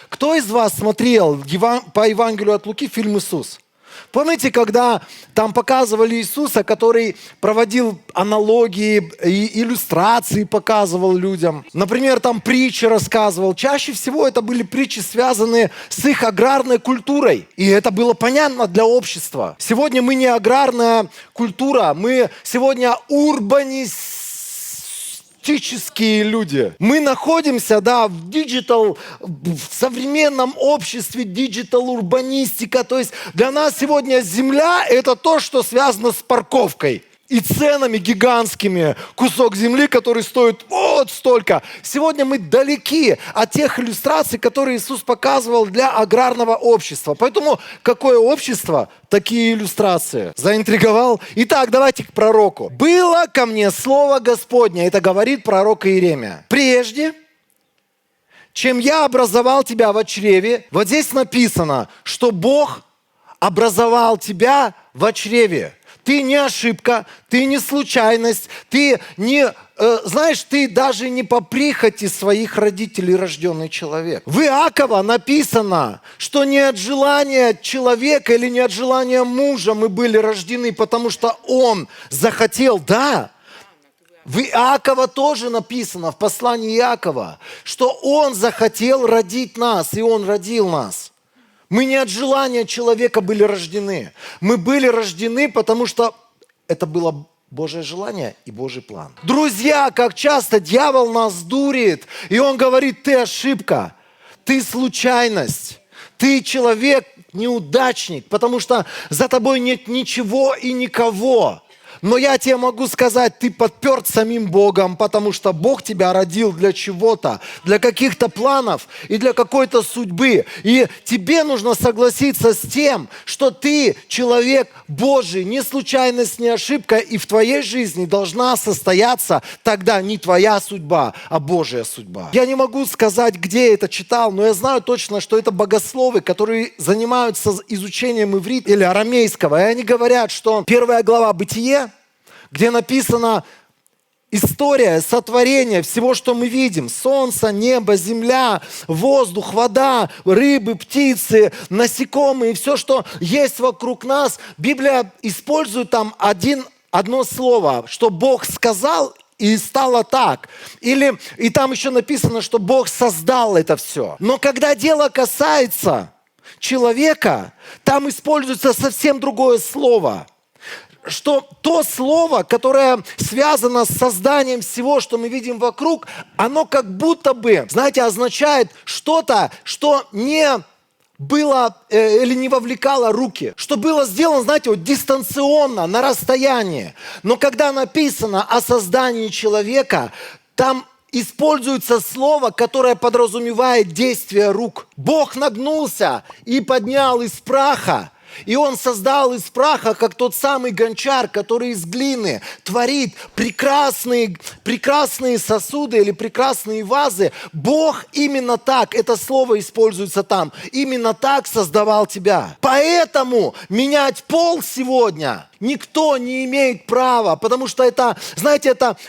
Кто из вас смотрел по Евангелию от Луки фильм «Иисус»? Помните, когда там показывали Иисуса, который проводил аналогии и иллюстрации показывал людям? Например, там притчи рассказывал. Чаще всего это были притчи, связанные с их аграрной культурой. И это было понятно для общества. Сегодня мы не аграрная культура, мы сегодня урбанистические люди. Мы находимся, в современном обществе, диджитал-урбанистика. То есть для нас сегодня земля – это то, что связано с парковкой и ценами гигантскими. Кусок земли, который стоит вот столько. Сегодня мы далеки от тех иллюстраций, которые Иисус показывал для аграрного общества. Поэтому какое общество, такие иллюстрации. Заинтриговал? Итак, давайте к пророку. «Было ко мне слово Господне», это говорит пророк Иеремия, «прежде, чем я образовал тебя во чреве». Вот здесь написано, что Бог образовал тебя во чреве. Ты не ошибка, ты не случайность, ты ты даже не по прихоти своих родителей рожденный человек. В Иакова написано, что не от желания человека или не от желания мужа мы были рождены, потому что он захотел, в Иакова тоже написано, в послании Иакова, что он захотел родить нас, и он родил нас. Мы не от желания человека были рождены. Мы были рождены, потому что это было Божье желание и Божий план. Друзья, как часто дьявол нас дурит, и он говорит: ты ошибка, ты случайность, ты человек-неудачник, потому что за тобой нет ничего и никого. Но я тебе могу сказать, ты подперт самим Богом, потому что Бог тебя родил для чего-то, для каких-то планов и для какой-то судьбы. И тебе нужно согласиться с тем, что ты человек Божий, не случайность, не ошибка, и в твоей жизни должна состояться тогда не твоя судьба, а Божья судьба. Я не могу сказать, где я это читал, но я знаю точно, что это богословы, которые занимаются изучением иврита или арамейского, и они говорят, что 1 глава Бытие, где написана история сотворения всего, что мы видим. Солнце, небо, земля, воздух, вода, рыбы, птицы, насекомые, все, что есть вокруг нас. Библия использует там одно слово, что Бог сказал, и стало так. И там еще написано, что Бог создал это все. Но когда дело касается человека, там используется совсем другое слово. Что то слово, которое связано с созданием всего, что мы видим вокруг, оно как будто бы, означает что-то, что не было или не вовлекало руки, что было сделано, дистанционно, на расстоянии. Но когда написано о создании человека, там используется слово, которое подразумевает действие рук. Бог нагнулся и поднял из праха. И Он создал из праха, как тот самый гончар, который из глины творит прекрасные сосуды или прекрасные вазы. Бог именно так, это слово используется там, именно так создавал тебя. Поэтому менять пол сегодня никто не имеет права, потому что это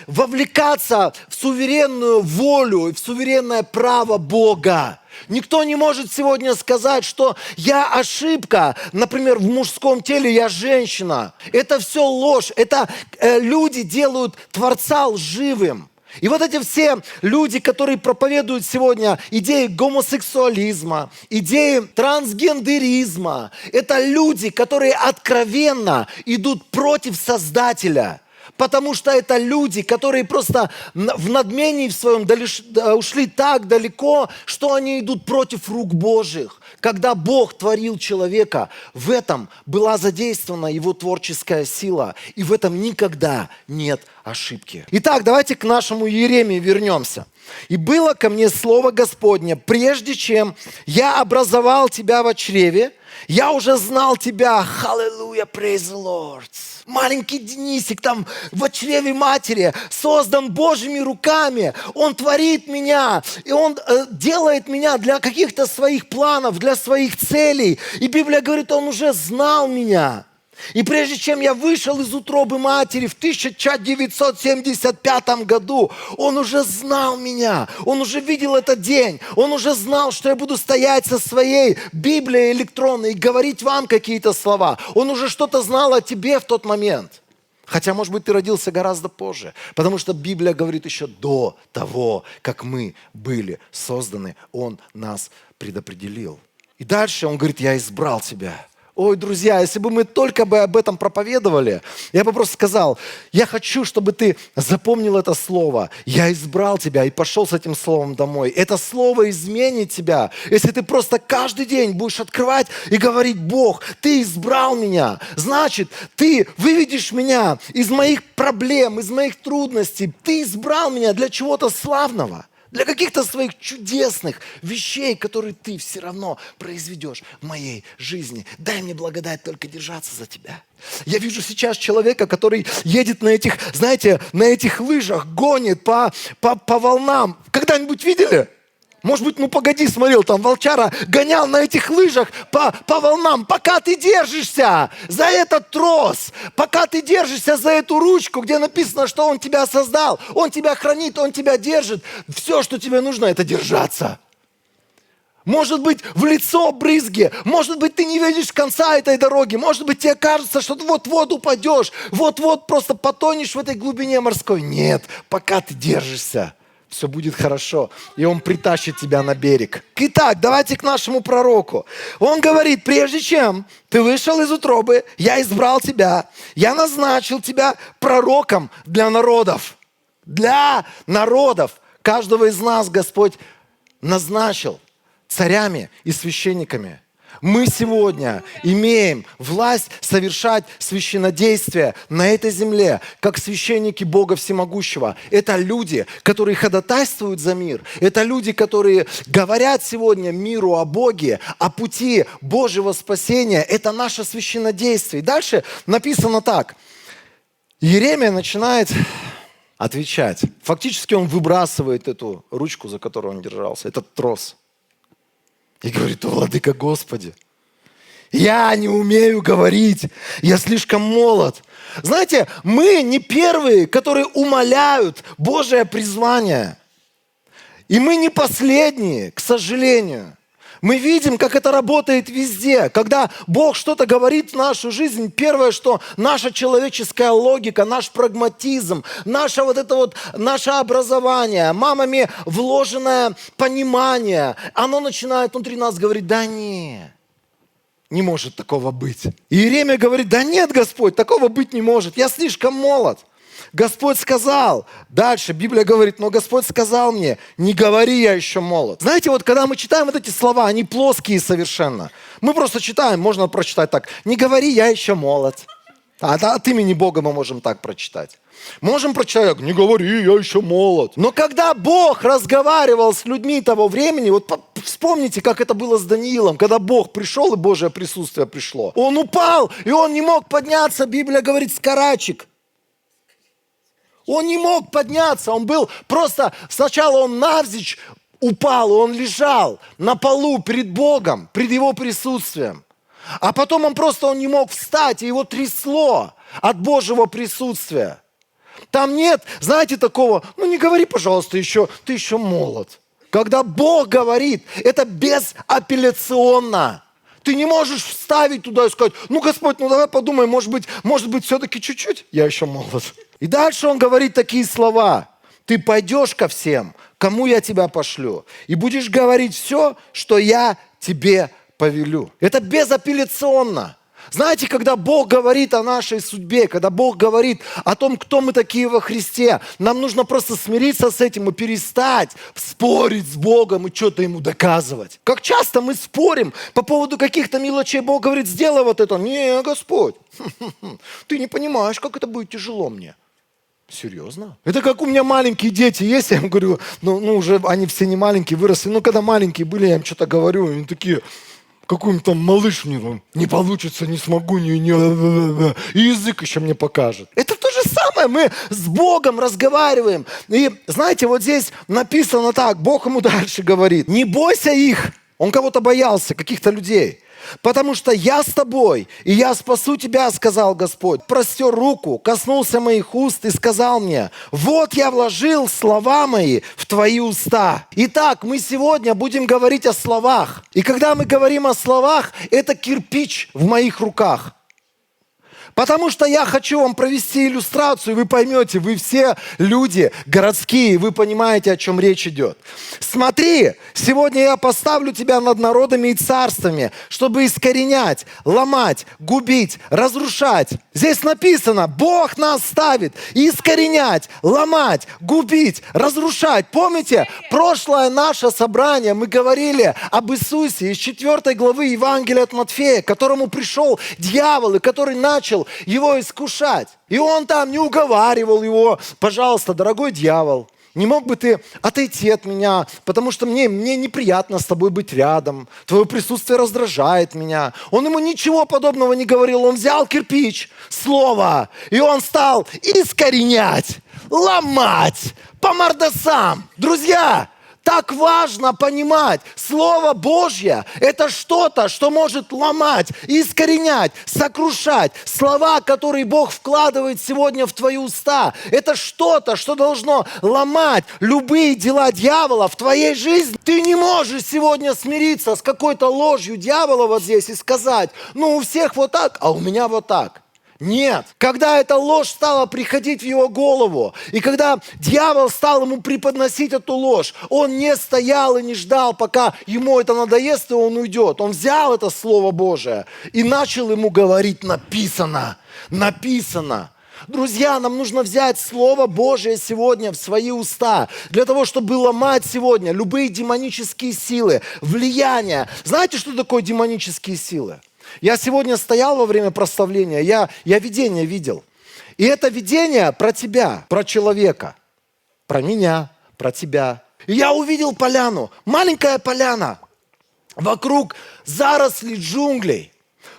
вовлекаться в суверенную волю и в суверенное право Бога. Никто не может сегодня сказать, что я ошибка, например, в мужском теле я женщина. Это все ложь. Это люди делают Творца лживым. И вот эти все люди, которые проповедуют сегодня идеи гомосексуализма, идеи трансгендеризма, это люди, которые откровенно идут против Создателя. Потому что это люди, которые просто в надмении в своем ушли так далеко, что они идут против рук Божьих. Когда Бог творил человека, в этом была задействована его творческая сила. И в этом никогда нет ошибки. Итак, давайте к нашему Иеремии вернемся. «И было ко мне слово Господне, прежде чем я образовал тебя во чреве, я уже знал тебя». Халлелуя, praise the Lord. Маленький Денисик там в чреве матери создан Божьими руками. Он творит меня, и Он делает меня для каких-то своих планов, для своих целей. И Библия говорит, Он уже знал меня. И прежде чем я вышел из утробы матери в 1975 году, Он уже знал меня, Он уже видел этот день, Он уже знал, что я буду стоять со своей Библией электронной и говорить вам какие-то слова. Он уже что-то знал о тебе в тот момент. Хотя, может быть, ты родился гораздо позже, потому что Библия говорит еще до того, как мы были созданы, Он нас предопределил. И дальше Он говорит, я избрал тебя. Ой, друзья, если бы мы только бы об этом проповедовали, я бы просто сказал, я хочу, чтобы ты запомнил это слово. Я избрал тебя и пошел с этим словом домой. Это слово изменит тебя, если ты просто каждый день будешь открывать и говорить, Бог, ты избрал меня. Значит, ты выведешь меня из моих проблем, из моих трудностей. Ты избрал меня для чего-то славного. Для каких-то своих чудесных вещей, которые ты все равно произведешь в моей жизни. Дай мне благодать только держаться за тебя. Я вижу сейчас человека, который едет на этих, знаете, на этих лыжах, гонит по волнам. Когда-нибудь видели? Может быть, погоди, смотрел, там волчара гонял на этих лыжах по волнам. Пока ты держишься за этот трос, пока ты держишься за эту ручку, где написано, что Он тебя создал, Он тебя хранит, Он тебя держит. Все, что тебе нужно, это держаться. Может быть, в лицо брызги, может быть, ты не видишь конца этой дороги, может быть, тебе кажется, что ты вот-вот упадешь, вот-вот просто потонешь в этой глубине морской. Нет, пока ты держишься. Все будет хорошо, и Он притащит тебя на берег. Итак, давайте к нашему пророку. Он говорит, прежде чем ты вышел из утробы, я избрал тебя, я назначил тебя пророком для народов. Для народов. Каждого из нас Господь назначил царями и священниками. Мы сегодня имеем власть совершать священнодействие на этой земле, как священники Бога Всемогущего. Это люди, которые ходатайствуют за мир. Это люди, которые говорят сегодня миру о Боге, о пути Божьего спасения. Это наше священнодействие. И дальше написано так. Иеремия начинает отвечать. Фактически он выбрасывает эту ручку, за которую он держался, этот трос. И говорит, владыка Господи, я не умею говорить, я слишком молод. Знаете, мы не первые, которые умаляют Божие призвание. И мы не последние, к сожалению. Мы видим, как это работает везде. Когда Бог что-то говорит в нашу жизнь, первое, что наша человеческая логика, наш прагматизм, наше образование, мамами вложенное понимание, оно начинает внутри нас говорить, да не может такого быть. И Иеремия говорит, да нет, Господь, такого быть не может, я слишком молод. Господь сказал, дальше Библия говорит, но Господь сказал мне, не говори, я еще молод. Знаете, вот когда мы читаем вот эти слова, они плоские совершенно. Мы просто читаем, можно прочитать так, не говори, я еще молод. От имени Бога мы можем так прочитать. Можем прочитать, не говори, я еще молод. Но когда Бог разговаривал с людьми того времени, вот вспомните, как это было с Даниилом, когда Бог пришел и Божье присутствие пришло. Он упал, и он не мог подняться, Библия говорит, с карачек. Он не мог подняться, он был просто, сначала он навзничь упал, он лежал на полу перед Богом, перед Его присутствием. А потом он не мог встать, и его трясло от Божьего присутствия. Там нет, знаете, такого, не говори, пожалуйста, ты еще молод. Когда Бог говорит, это безапелляционно. Ты не можешь вставить туда и сказать, Господь, давай подумай, может быть, все-таки чуть-чуть, я еще молод. И дальше он говорит такие слова. Ты пойдешь ко всем, кому я тебя пошлю, и будешь говорить все, что я тебе повелю. Это безапелляционно. Знаете, когда Бог говорит о нашей судьбе, когда Бог говорит о том, кто мы такие во Христе, нам нужно просто смириться с этим и перестать спорить с Богом и что-то Ему доказывать. Как часто мы спорим по поводу каких-то мелочей. Бог говорит, сделай вот это. Не, Господь, ты не понимаешь, как это будет тяжело мне. Серьезно? Это как у меня маленькие дети есть, я им говорю, уже они все не маленькие, выросли, когда маленькие были, я им что-то говорю, и они такие... Какой-нибудь там малыш мне не получится, не смогу, и язык еще мне покажет. Это то же самое, мы с Богом разговариваем. И знаете, вот здесь написано так, Бог ему дальше говорит, не бойся их, он кого-то боялся, каких-то людей. Потому что я с тобой, и я спасу тебя, сказал Господь. Простер руку, коснулся моих уст и сказал мне: вот я вложил слова мои в твои уста. Итак, мы сегодня будем говорить о словах. И когда мы говорим о словах, это кирпич в моих руках. Потому что я хочу вам провести иллюстрацию, вы поймете, вы все люди городские, вы понимаете, о чем речь идет. Смотри, сегодня я поставлю тебя над народами и царствами, чтобы искоренять, ломать, губить, разрушать. Здесь написано: Бог нас ставит искоренять, ломать, губить, разрушать. Помните, прошлое наше собрание мы говорили об Иисусе из 4 главы Евангелия от Матфея, к которому пришел дьявол и который начал его искушать. И он там не уговаривал его: пожалуйста, дорогой дьявол, не мог бы ты отойти от меня, потому что мне неприятно с тобой быть рядом, твое присутствие раздражает меня. Он ему ничего подобного не говорил, он взял кирпич, слово, и он стал искоренять, ломать по мордасам. Друзья, так важно понимать, Слово Божье – это что-то, что может ломать, искоренять, сокрушать. Слова, которые Бог вкладывает сегодня в твои уста, это что-то, что должно ломать любые дела дьявола в твоей жизни. Ты не можешь сегодня смириться с какой-то ложью дьявола вот здесь и сказать: ну, у всех вот так, а у меня вот так. Нет. Когда эта ложь стала приходить в его голову, и когда дьявол стал ему преподносить эту ложь, он не стоял и не ждал, пока ему это надоест, и он уйдет. Он взял это Слово Божие и начал ему говорить: написано, написано. Друзья, нам нужно взять Слово Божие сегодня в свои уста, для того, чтобы ломать сегодня любые демонические силы, влияния. Знаете, что такое демонические силы? Я сегодня стоял во время прославления, я видение видел. И это видение про тебя, про человека, про меня, про тебя. И я увидел поляну, маленькая поляна, вокруг заросли джунглей.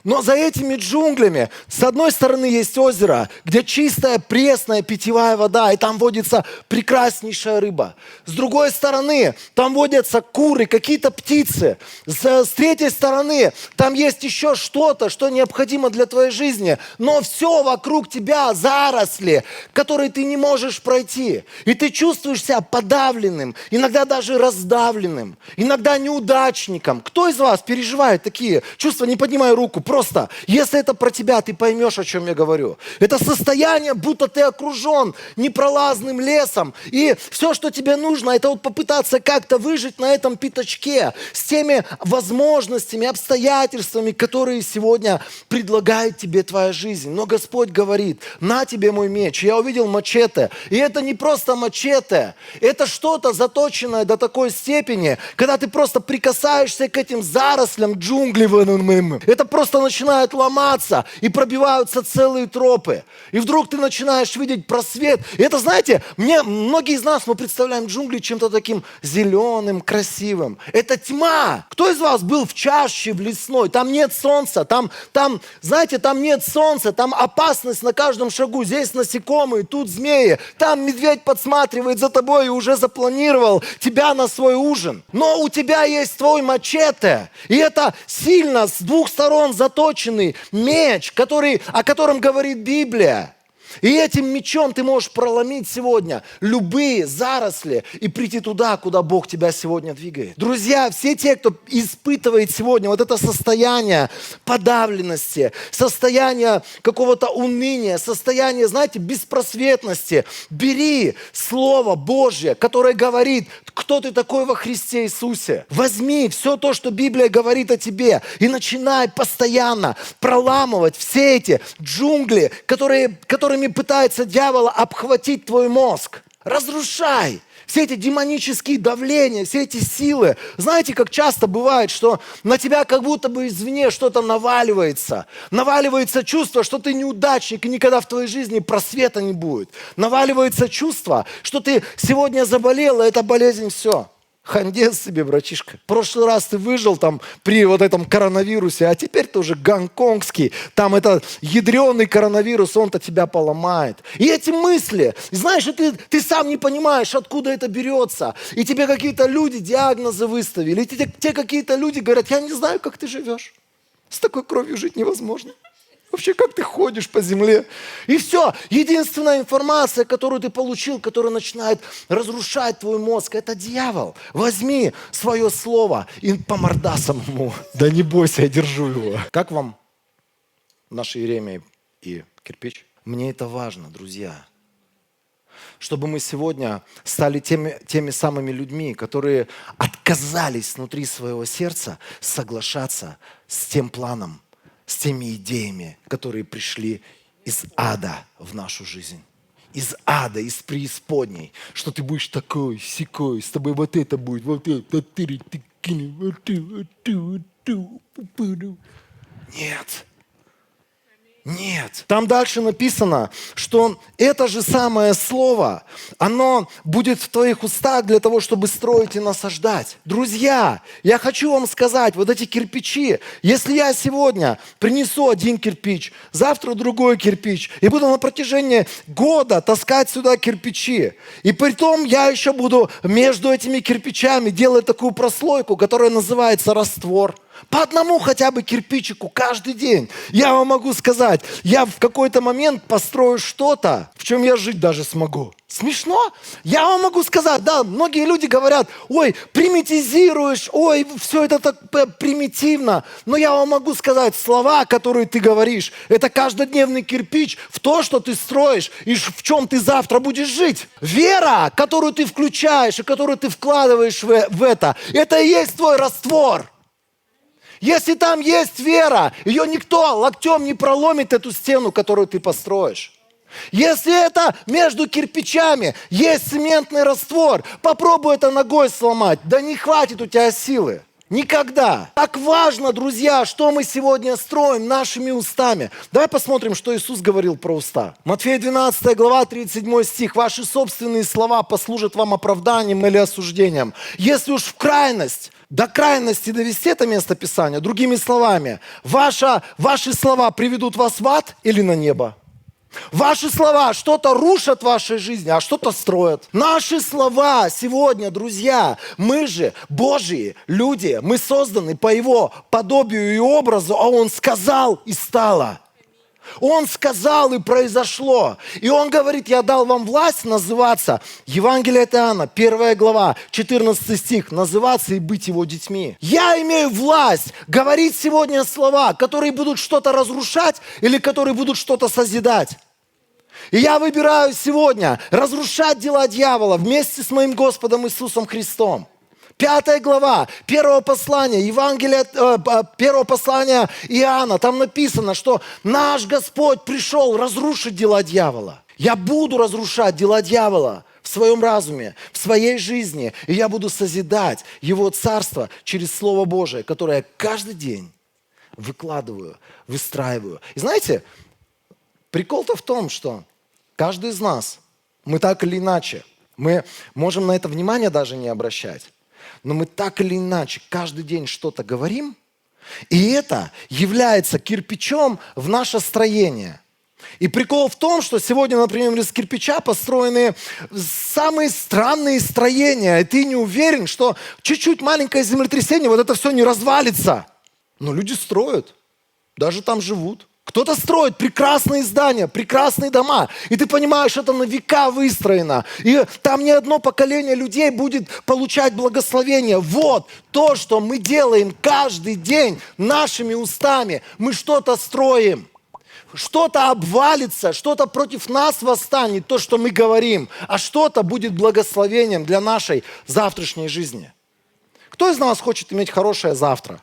Но за этими джунглями с одной стороны есть озеро, где чистая пресная питьевая вода, и там водится прекраснейшая рыба. С другой стороны там водятся куры, какие-то птицы. С третьей стороны там есть еще что-то, что необходимо для твоей жизни. Но все вокруг тебя заросли, которые ты не можешь пройти. И ты чувствуешь себя подавленным, иногда даже раздавленным, иногда неудачником. Кто из вас переживает такие чувства? Не поднимай руку. Просто, если это про тебя, ты поймешь, о чем я говорю. Это состояние, будто ты окружен непролазным лесом. И все, что тебе нужно, это вот попытаться как-то выжить на этом пятачке с теми возможностями, обстоятельствами, которые сегодня предлагает тебе твоя жизнь. Но Господь говорит: на тебе мой меч. Я увидел мачете. И это не просто мачете. Это что-то заточенное до такой степени, когда ты просто прикасаешься к этим зарослям джунглевым. Это просто начинают ломаться, и пробиваются целые тропы. И вдруг ты начинаешь видеть просвет. И это, знаете, многие из нас, мы представляем джунгли чем-то таким зеленым, красивым. Это тьма. Кто из вас был в чаще, в лесной? Там нет солнца, там, знаете, там нет солнца, там опасность на каждом шагу. Здесь насекомые, тут змеи. Там медведь подсматривает за тобой и уже запланировал тебя на свой ужин. Но у тебя есть твой мачете. И это сильно с двух сторон заточенный меч, о котором говорит Библия. И этим мечом ты можешь проломить сегодня любые заросли и прийти туда, куда Бог тебя сегодня двигает. Друзья, все те, кто испытывает сегодня вот это состояние подавленности, состояние какого-то уныния, состояние, знаете, беспросветности, бери Слово Божье, которое говорит, кто ты такой во Христе Иисусе. Возьми все то, что Библия говорит о тебе, и начинай постоянно проламывать все эти джунгли, которыми пытается дьявол обхватить твой мозг. Разрушай все эти демонические давления, все эти силы. Знаете, как часто бывает, что на тебя как будто бы извне что-то наваливается. Наваливается чувство, что ты неудачник, и никогда в твоей жизни просвета не будет. Наваливается чувство, что ты сегодня заболел, и эта болезнь все. Хандец себе, братишка. В прошлый раз ты выжил там при вот этом коронавирусе, а теперь ты уже гонконгский. Там этот ядреный коронавирус, он-то тебя поломает. И эти мысли, знаешь, ты сам не понимаешь, откуда это берется. И тебе какие-то люди диагнозы выставили. И те какие-то люди говорят: я не знаю, как ты живешь. С такой кровью жить невозможно. Вообще, как ты ходишь по земле? И все. Единственная информация, которую ты получил, которая начинает разрушать твой мозг, это дьявол. Возьми свое слово и по мордасам ему. Да не бойся, я держу его. Как вам наши Иеремия и кирпич? Мне это важно, друзья. Чтобы мы сегодня стали теми самыми людьми, которые отказались внутри своего сердца соглашаться с тем планом, с теми идеями, которые пришли из ада в нашу жизнь. Из ада, из преисподней. Что ты будешь такой, сякой, с тобой вот это будет, вот это. Нет. Нет. Там дальше написано, что это же самое слово, оно будет в твоих устах для того, чтобы строить и насаждать. Друзья, я хочу вам сказать, вот эти кирпичи, если я сегодня принесу один кирпич, завтра другой кирпич, и буду на протяжении года таскать сюда кирпичи, и притом я еще буду между этими кирпичами делать такую прослойку, которая называется раствор. По одному хотя бы кирпичику каждый день. Я вам могу сказать, я в какой-то момент построю что-то, в чем я жить даже смогу. Смешно? Я вам могу сказать, да, многие люди говорят, ой, примитизируешь, ой, все это так примитивно. Но я вам могу сказать, слова, которые ты говоришь, это каждодневный кирпич в то, что ты строишь и в чем ты завтра будешь жить. Вера, которую ты включаешь и которую ты вкладываешь в это и есть твой раствор. Если там есть вера, ее никто локтем не проломит, эту стену, которую ты построишь. Если это между кирпичами есть цементный раствор, попробуй это ногой сломать. Да не хватит у тебя силы. Никогда. Так важно, друзья, что мы сегодня строим нашими устами. Давай посмотрим, что Иисус говорил про уста. Матфея 12 глава, 37 стих. Ваши собственные слова послужат вам оправданием или осуждением. Если уж в крайность, до крайности довести это место Писания, другими словами, ваши слова приведут вас в ад или на небо? Ваши слова что-то рушат в вашей жизни, а что-то строят. Наши слова сегодня, друзья, мы же Божьи люди, мы созданы по Его подобию и образу, а Он сказал и стало. Он сказал и произошло. И Он говорит, я дал вам власть называться, Евангелие от Иоанна, 1 глава, 14 стих, называться и быть Его детьми. Я имею власть говорить сегодня слова, которые будут что-то разрушать или которые будут что-то созидать. И я выбираю сегодня разрушать дела дьявола вместе с моим Господом Иисусом Христом. 5 глава, 1 послания, Евангелие, 1 послания Иоанна, там написано, что наш Господь пришел разрушить дела дьявола. Я буду разрушать дела дьявола в своем разуме, в своей жизни, и я буду созидать Его Царство через Слово Божие, которое я каждый день выкладываю, выстраиваю. И знаете, прикол-то в том, что каждый из нас, мы так или иначе, мы можем на это внимание даже не обращать, но мы так или иначе каждый день что-то говорим, и это является кирпичом в наше строение. И прикол в том, что сегодня, например, из кирпича построены самые странные строения, и ты не уверен, что чуть-чуть маленькое землетрясение, вот это все не развалится. Но люди строят, даже там живут. Кто-то строит прекрасные здания, прекрасные дома. И ты понимаешь, это на века выстроено. И там не одно поколение людей будет получать благословение. Вот то, что мы делаем каждый день нашими устами. Мы что-то строим. Что-то обвалится, что-то против нас восстанет, то, что мы говорим. А что-то будет благословением для нашей завтрашней жизни. Кто из нас хочет иметь хорошее завтра?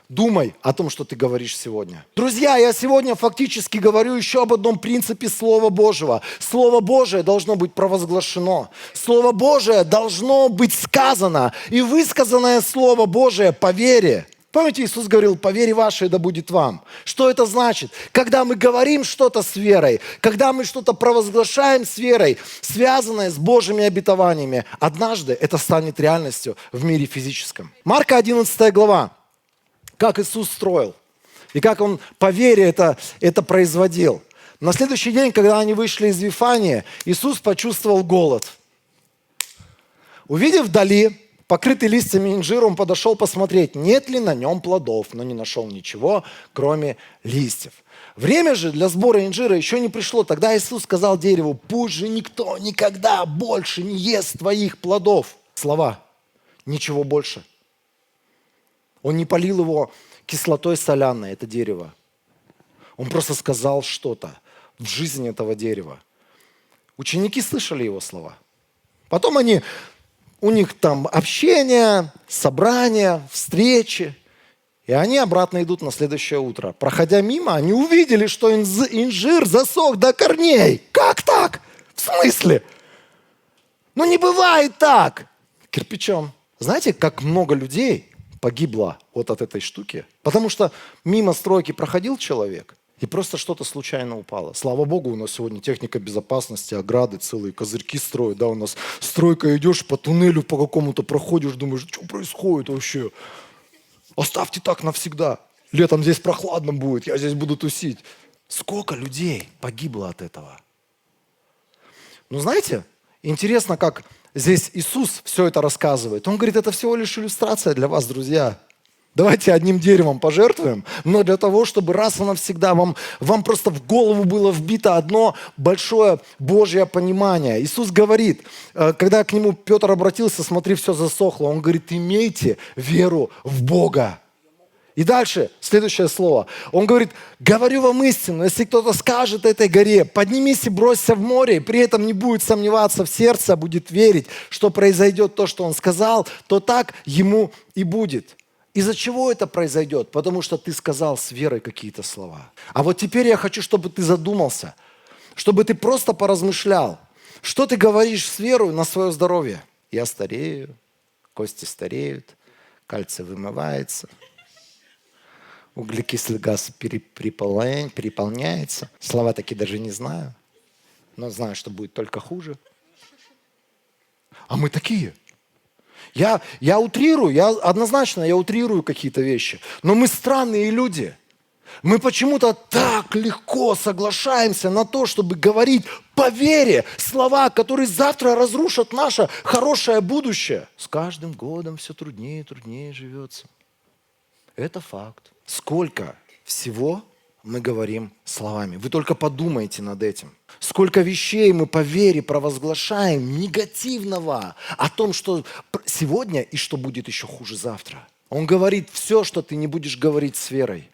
Думай о том, что ты говоришь сегодня. Друзья, я сегодня фактически говорю еще об одном принципе Слова Божьего. Слово Божие должно быть провозглашено. Слово Божие должно быть сказано. И высказанное Слово Божие по вере. Помните, Иисус говорил, по вере вашей да будет вам. Что это значит? Когда мы говорим что-то с верой, когда мы что-то провозглашаем с верой, связанное с Божьими обетованиями, однажды это станет реальностью в мире физическом. Марка 11 глава. Как Иисус строил и как Он по вере это производил. На следующий день, когда они вышли из Вифании, Иисус почувствовал голод. Увидев вдали покрытый листьями инжира, он подошел посмотреть, нет ли на нем плодов, но не нашел ничего, кроме листьев. Время же для сбора инжира еще не пришло. Тогда Иисус сказал дереву: пусть же никто никогда больше не ест твоих плодов. Слова. Ничего больше. Он не полил его кислотой соляной, это дерево. Он просто сказал что-то в жизни этого дерева. Ученики слышали его слова. Потом у них там общение, собрания, встречи. И они обратно идут на следующее утро. Проходя мимо, они увидели, что инжир засох до корней. Как так? В смысле? Ну не бывает так. Кирпичом. Знаете, как много людей погибло вот от этой штуки? Потому что мимо стройки проходил человек, и просто что-то случайно упало. Слава Богу, у нас сегодня техника безопасности, ограды, целые козырьки строят. Да, у нас стройка, идешь по туннелю по какому-то, проходишь, думаешь, что происходит вообще? Оставьте так навсегда. Летом здесь прохладно будет, я здесь буду тусить. Сколько людей погибло от этого? Ну, знаете, интересно, как здесь Иисус все это рассказывает. Он говорит, это всего лишь иллюстрация для вас, друзья. Давайте одним деревом пожертвуем, но для того, чтобы раз и навсегда вам просто в голову было вбито одно большое Божье понимание. Иисус говорит, когда к нему Петр обратился, смотри, все засохло, он говорит, имейте веру в Бога. И дальше, следующее слово. Он говорит, говорю вам истину, если кто-то скажет этой горе, поднимись и бросься в море, и при этом не будет сомневаться в сердце, а будет верить, что произойдет то, что он сказал, то так ему и будет. Из-за чего это произойдет? Потому что ты сказал с верой какие-то слова. А вот теперь я хочу, чтобы ты задумался, чтобы ты просто поразмышлял, что ты говоришь с верой на свое здоровье. Я старею, кости стареют, кальций вымывается, углекислый газ переполняется. Слова такие даже не знаю, но знаю, что будет только хуже. А мы такие. Я утрирую, однозначно я утрирую какие-то вещи. Но мы странные люди. Мы почему-то так легко соглашаемся на то, чтобы говорить по вере слова, которые завтра разрушат наше хорошее будущее. С каждым годом все труднее и труднее живется. Это факт. Сколько всего мы говорим словами. Вы только подумайте над этим. Сколько вещей мы по вере провозглашаем негативного о том, что сегодня и что будет еще хуже завтра. Он говорит, все, что ты не будешь говорить с верой,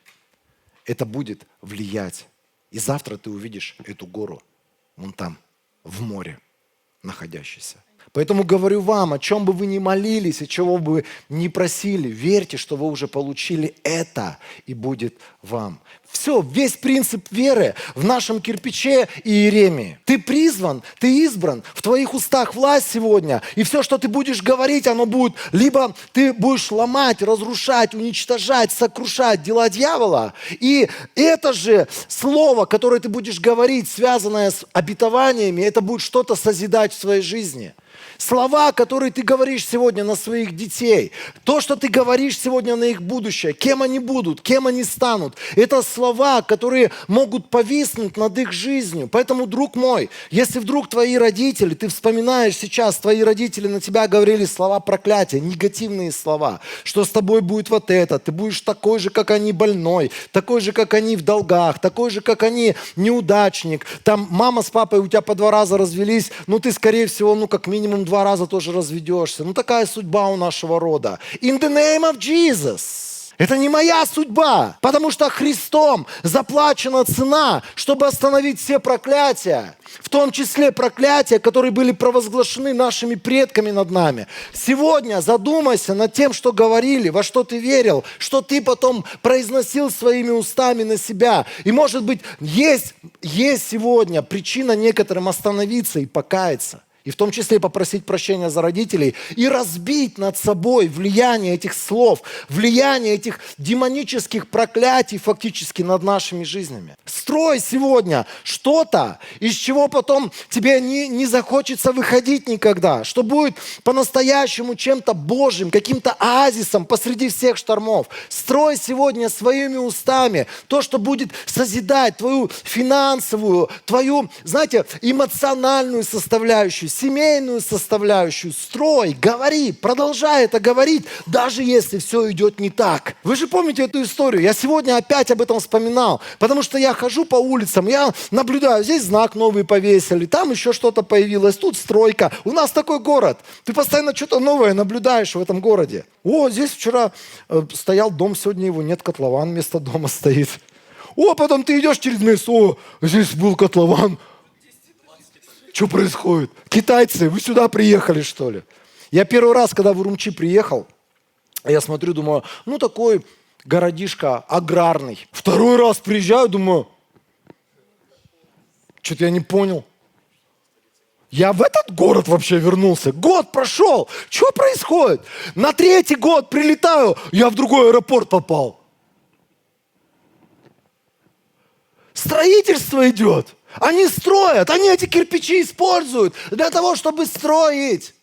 это будет влиять. И завтра ты увидишь эту гору вон там, в море находящейся. Поэтому говорю вам, о чем бы вы ни молились, и чего бы вы ни просили, верьте, что вы уже получили это, и будет вам. Все, весь принцип веры в нашем кирпиче Иеремии. Ты призван, ты избран, в твоих устах власть сегодня, и все, что ты будешь говорить, оно будет, либо ты будешь ломать, разрушать, уничтожать, сокрушать дела дьявола, и это же слово, которое ты будешь говорить, связанное с обетованиями, это будет что-то созидать в своей жизни. Слова, которые ты говоришь сегодня на своих детей, то, что ты говоришь сегодня на их будущее, кем они будут, кем они станут, это слова, которые могут повиснуть над их жизнью. Поэтому, друг мой, если вдруг твои родители, ты вспоминаешь сейчас, твои родители на тебя говорили слова проклятия, негативные слова, что с тобой будет вот это, ты будешь такой же, как они, больной, такой же, как они в долгах, такой же, как они неудачник, там мама с папой у тебя по 2 раза развелись, ну ты, скорее всего, как минимум 2 раза тоже разведешься. Ну такая судьба у нашего рода. In the name of Jesus. Это не моя судьба, потому что Христом заплачена цена, чтобы остановить все проклятия, в том числе проклятия, которые были провозглашены нашими предками над нами. Сегодня задумайся над тем, что говорили, во что ты верил, что ты потом произносил своими устами на себя. И может быть, есть сегодня причина некоторым остановиться и покаяться. И в том числе попросить прощения за родителей и разбить над собой влияние этих слов, влияние этих демонических проклятий фактически над нашими жизнями. Строй сегодня что-то, из чего потом тебе не захочется выходить никогда, что будет по-настоящему чем-то Божьим, каким-то оазисом посреди всех штормов. Строй сегодня своими устами то, что будет созидать твою финансовую, твою, знаете, эмоциональную составляющую семейную составляющую. Строй, говори, продолжай это говорить, даже если все идет не так. Вы же помните эту историю? Я сегодня опять об этом вспоминал, потому что я хожу по улицам, я наблюдаю, здесь знак новый повесили, там еще что-то появилось, тут стройка. У нас такой город. Ты постоянно что-то новое наблюдаешь в этом городе. О, здесь вчера стоял дом, сегодня его нет, котлован вместо дома стоит. О, потом ты идешь через месяц, о, здесь был котлован. Что происходит? Китайцы, вы сюда приехали, что ли? Я первый раз, когда в Урумчи приехал, я смотрю, думаю, ну такой городишко аграрный. Второй раз приезжаю, думаю, что-то я не понял. Я в этот город вообще вернулся. Год прошел. Что происходит? На 3-й год прилетаю, я в другой аэропорт попал. Строительство идет. Они строят, они эти кирпичи используют для того, чтобы строить.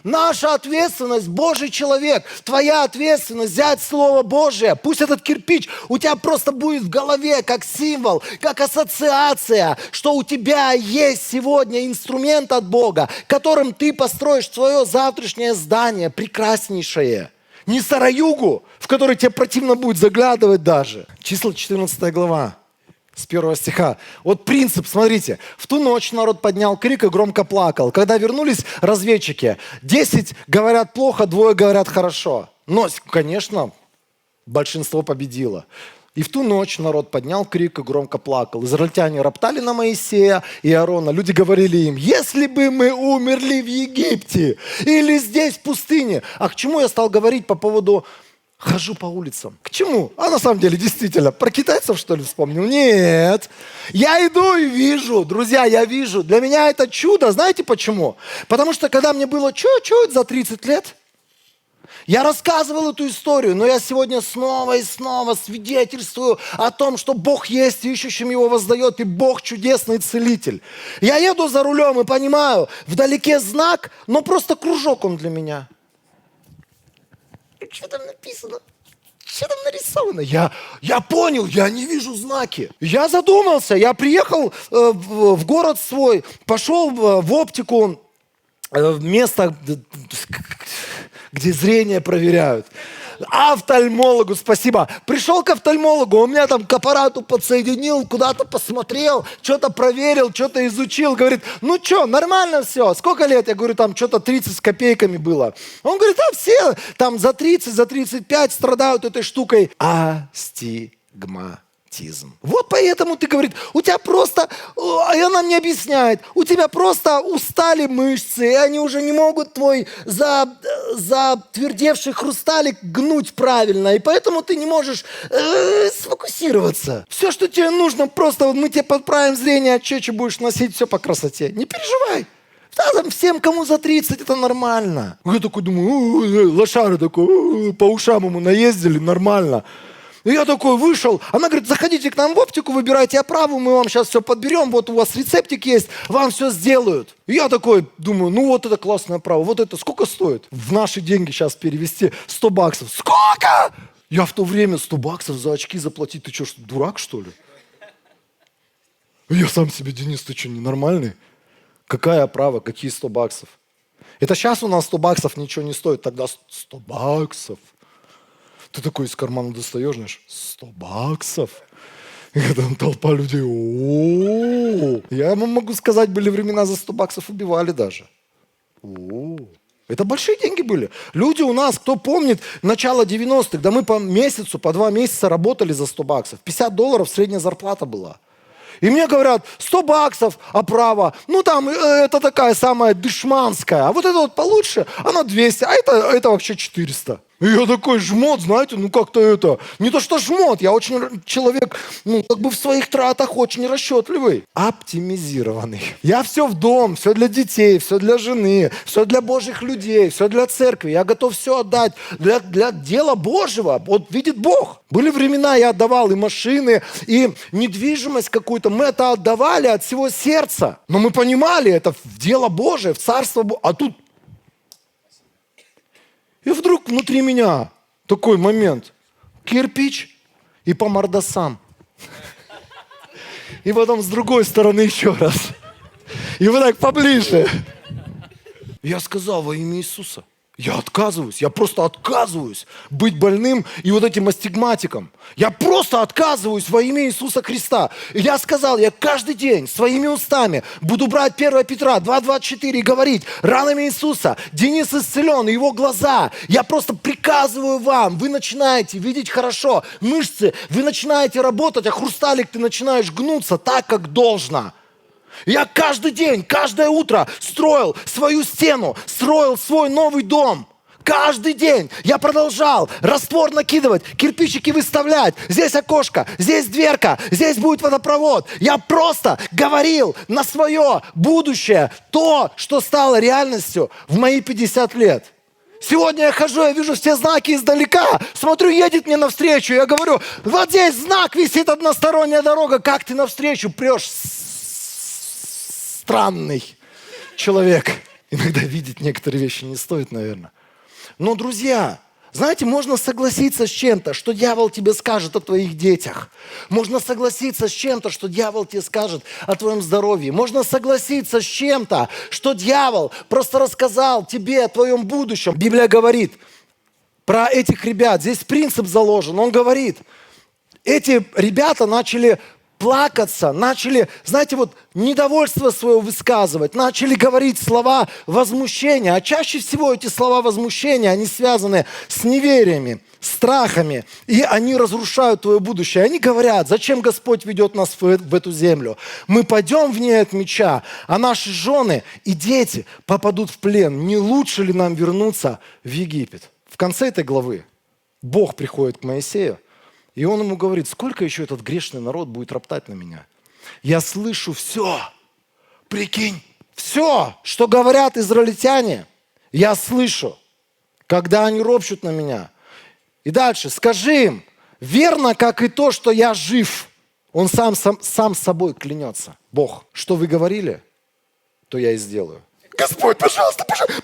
Наша ответственность, Божий человек, твоя ответственность взять Слово Божие. Пусть этот кирпич у тебя просто будет в голове как символ, как ассоциация, что у тебя есть сегодня инструмент от Бога, которым ты построишь свое завтрашнее здание, прекраснейшее. Не сараюгу, в который тебе противно будет заглядывать даже. Числа 14 глава. С 1 стиха. Вот принцип, смотрите. В ту ночь народ поднял крик и громко плакал. Когда вернулись разведчики, 10 говорят плохо, 2 говорят хорошо. Но, конечно, большинство победило. И в ту ночь народ поднял крик и громко плакал. Израильтяне роптали на Моисея и Аарона. Люди говорили им, если бы мы умерли в Египте или здесь в пустыне. А к чему я стал говорить по поводу... Хожу по улицам. К чему? А на самом деле, действительно, про китайцев, что ли, вспомнил? Нет. Я иду и вижу, друзья, я вижу. Для меня это чудо. Знаете почему? Потому что, когда мне было чуть-чуть за 30 лет, я рассказывал эту историю, но я сегодня снова и снова свидетельствую о том, что Бог есть, и ищущим Его воздает, и Бог чудесный целитель. Я еду за рулем и понимаю, вдалеке знак, но просто кружок он для меня. Что там написано? Что там нарисовано? Я понял, я не вижу знаки. Я задумался, я приехал в город свой, пошел в оптику, в место, где зрение проверяют. Офтальмологу, спасибо. Пришел к офтальмологу, он меня там к аппарату подсоединил, куда-то посмотрел, что-то проверил, что-то изучил. Говорит, ну что, нормально все. Сколько лет? Я говорю, там что-то 30 с копейками было. Он говорит, а все там за 30, за 35 страдают этой штукой. Астигматизм. Вот поэтому ты, говорит, у тебя просто, и она мне объясняет, у тебя просто устали мышцы, и они уже не могут твой затвердевший хрусталик гнуть правильно, и поэтому ты не можешь сфокусироваться. Все, что тебе нужно, просто мы тебе подправим зрение, чечи будешь носить, все по красоте. Не переживай. Да, там всем, кому за 30, это нормально. Я такой думаю, лошары такой, по ушам ему наездили, нормально. И я такой вышел, она говорит, заходите к нам в оптику, выбирайте оправу, мы вам сейчас все подберем, вот у вас рецептик есть, вам все сделают. И я такой думаю, ну вот это классная оправа, вот это сколько стоит? В наши деньги сейчас перевести $100. Сколько? Я в то время $100 за очки заплатить, ты что, дурак что ли? И я сам себе, Денис, ты что, ненормальный? Какая оправа, какие $100? Это сейчас у нас $100 ничего не стоит, тогда $100. Ты такой из кармана достаешь, знаешь, $100. И там толпа людей. О-о-о. Я вам могу сказать, были времена, за $100 убивали даже. О-о-о. Это большие деньги были. Люди у нас, кто помнит, начало 90-х, да мы по месяцу, по 2 месяца работали за $100. $50 средняя зарплата была. И мне говорят, $100 оправа, ну там это такая самая дешманская, а вот это вот получше, она 200, а это вообще 400. И я такой жмот, знаете, ну как-то это, не то что жмот, я очень человек, ну как бы в своих тратах очень расчетливый, оптимизированный. Я все в дом, все для детей, все для жены, все для Божьих людей, все для церкви. Я готов все отдать для дела Божьего. Вот видит Бог. Были времена, я отдавал и машины, и недвижимость какую-то. Мы это отдавали от всего сердца. Но мы понимали, это в дело Божие, в Царство Божие. А тут... И вдруг внутри меня такой момент. Кирпич и по мордасам. И потом с другой стороны еще раз. И вот так поближе. Я сказал во имя Иисуса. Я отказываюсь, я просто отказываюсь быть больным и вот этим астигматиком. Я просто отказываюсь во имя Иисуса Христа. И я сказал, я каждый день своими устами буду брать 1 Петра 2:24 и говорить, ранами Иисуса Денис исцелен, и его глаза. Я просто приказываю вам, вы начинаете видеть хорошо, мышцы, вы начинаете работать, а хрусталик ты начинаешь гнуться так, как должно. Я каждый день, каждое утро строил свою стену, строил свой новый дом. Каждый день я продолжал раствор накидывать, кирпичики выставлять. Здесь окошко, здесь дверка, здесь будет водопровод. Я просто говорил на свое будущее то, что стало реальностью в мои 50 лет. Сегодня я хожу, я вижу все знаки издалека. Смотрю, едет мне навстречу. Я говорю, вот здесь знак висит, односторонняя дорога. Как ты навстречу прешь? Странный человек. Иногда видеть некоторые вещи не стоит, наверное. Но, друзья, знаете, можно согласиться с чем-то, что дьявол тебе скажет о твоих детях. Можно согласиться с чем-то, что дьявол тебе скажет о твоем здоровье. Можно согласиться с чем-то, что дьявол просто рассказал тебе о твоем будущем. Библия говорит про этих ребят. Здесь принцип заложен. Он говорит, эти ребята начали плакаться, начали, знаете, вот недовольство свое высказывать, начали говорить слова возмущения. А чаще всего эти слова возмущения, они связаны с невериями, страхами, и они разрушают твое будущее. Они говорят, зачем Господь ведет нас в эту землю? Мы пойдем в ней от меча, а наши жены и дети попадут в плен. Не лучше ли нам вернуться в Египет? В конце этой главы Бог приходит к Моисею, и он ему говорит, сколько еще этот грешный народ будет роптать на меня? Я слышу все, прикинь, все, что говорят израильтяне, я слышу, когда они ропщут на меня. И дальше, скажи им, верно, как и то, что я жив. Он сам собой клянется. Бог, что вы говорили, то я и сделаю. Господь, пожалуйста, подожди.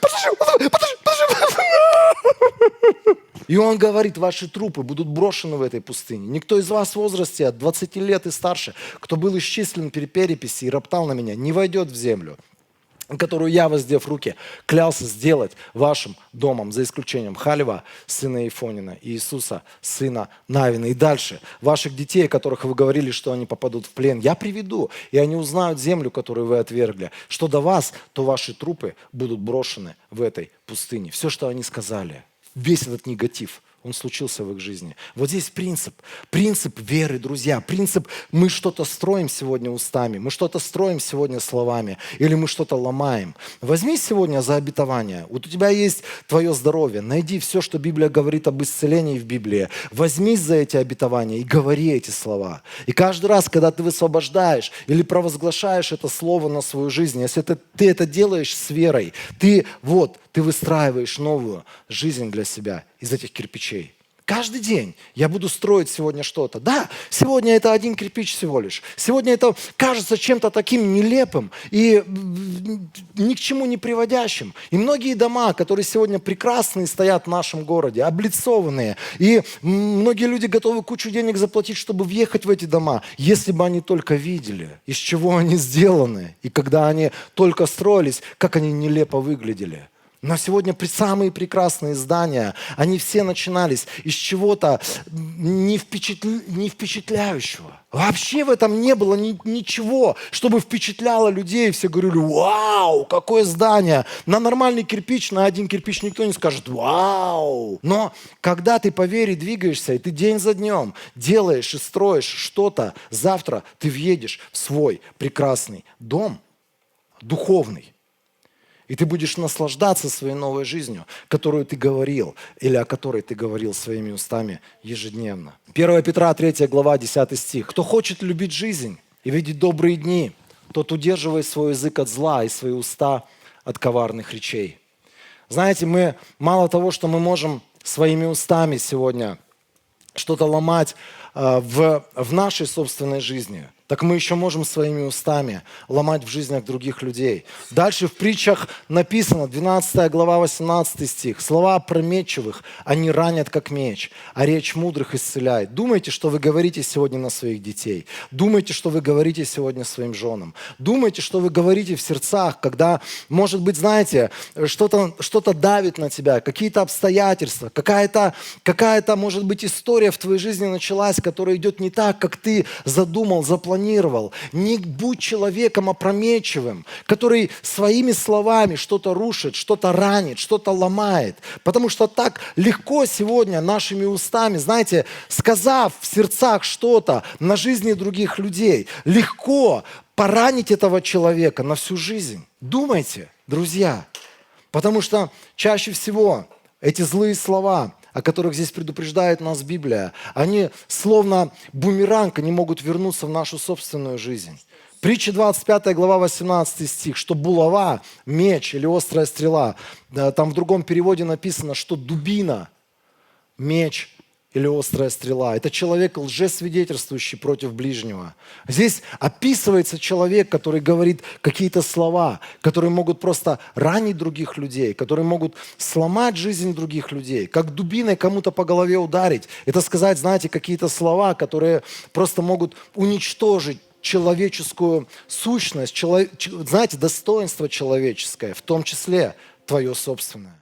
И он говорит, ваши трупы будут брошены в этой пустыне. Никто из вас в возрасте от 20 лет и старше, кто был исчислен при переписи и роптал на меня, не войдет в землю, которую я, воздев руки, клялся сделать вашим домом, за исключением Халева, сына Ифонина, и Иисуса, сына Навина. И дальше, ваших детей, о которых вы говорили, что они попадут в плен, я приведу, и они узнают землю, которую вы отвергли. Что до вас, то ваши трупы будут брошены в этой пустыне. Все, что они сказали, весь этот негатив, он случился в их жизни. Вот здесь принцип веры, друзья, принцип мы что-то строим сегодня устами, мы что-то строим сегодня словами, или мы что-то ломаем. Возьми сегодня за обетование, вот у тебя есть твое здоровье, найди все, что Библия говорит об исцелении в Библии, возьмись за эти обетования и говори эти слова. И каждый раз, когда ты высвобождаешь или провозглашаешь это слово на свою жизнь, если ты это делаешь с верой, ты выстраиваешь новую жизнь для себя из этих кирпичей. Каждый день я буду строить сегодня что-то. Да, сегодня это один кирпич всего лишь. Сегодня это кажется чем-то таким нелепым и ни к чему не приводящим. И многие дома, которые сегодня прекрасные стоят в нашем городе, облицованные. И многие люди готовы кучу денег заплатить, чтобы въехать в эти дома, если бы они только видели, из чего они сделаны. И когда они только строились, как они нелепо выглядели. Но сегодня самые прекрасные здания, они все начинались из чего-то не впечатляющего. Вообще в этом не было ничего, чтобы впечатляло людей. Все говорили, вау, какое здание. На нормальный кирпич, на один кирпич никто не скажет, вау. Но когда ты по вере двигаешься, и ты день за днем делаешь и строишь что-то, завтра ты въедешь в свой прекрасный дом, духовный. И ты будешь наслаждаться своей новой жизнью, которую ты говорил, или о которой ты говорил своими устами ежедневно. 1 Петра 3 глава 10 стих. «Кто хочет любить жизнь и видеть добрые дни, тот удерживает свой язык от зла и свои уста от коварных речей». Знаете, мы мало того, что мы можем своими устами сегодня что-то ломать в нашей собственной жизни, так мы еще можем своими устами ломать в жизнях других людей. Дальше в притчах написано, 12 глава, 18 стих. Слова опрометчивых, они ранят как меч, а речь мудрых исцеляет. Думайте, что вы говорите сегодня на своих детей. Думайте, что вы говорите сегодня своим женам. Думайте, что вы говорите в сердцах, когда, может быть, знаете, что-то давит на тебя, какие-то обстоятельства, какая-то, может быть, история в твоей жизни началась, которая идет не так, как ты задумал, запланировал. Не будь человеком опрометчивым, который своими словами что-то рушит, что-то ранит, что-то ломает. Потому что так легко сегодня нашими устами, знаете, сказав в сердцах что-то на жизни других людей, легко поранить этого человека на всю жизнь. Думайте, друзья, потому что чаще всего эти злые слова, о которых здесь предупреждает нас Библия, они словно бумеранг, они могут вернуться в нашу собственную жизнь. Притча 25 глава 18 стих, что булава, меч или острая стрела, там в другом переводе написано, что дубина, меч или острая стрела. Это человек, лжесвидетельствующий против ближнего. Здесь описывается человек, который говорит какие-то слова, которые могут просто ранить других людей, которые могут сломать жизнь других людей, как дубиной кому-то по голове ударить. Это сказать, знаете, какие-то слова, которые просто могут уничтожить человеческую сущность, знаете, достоинство человеческое, в том числе твое собственное.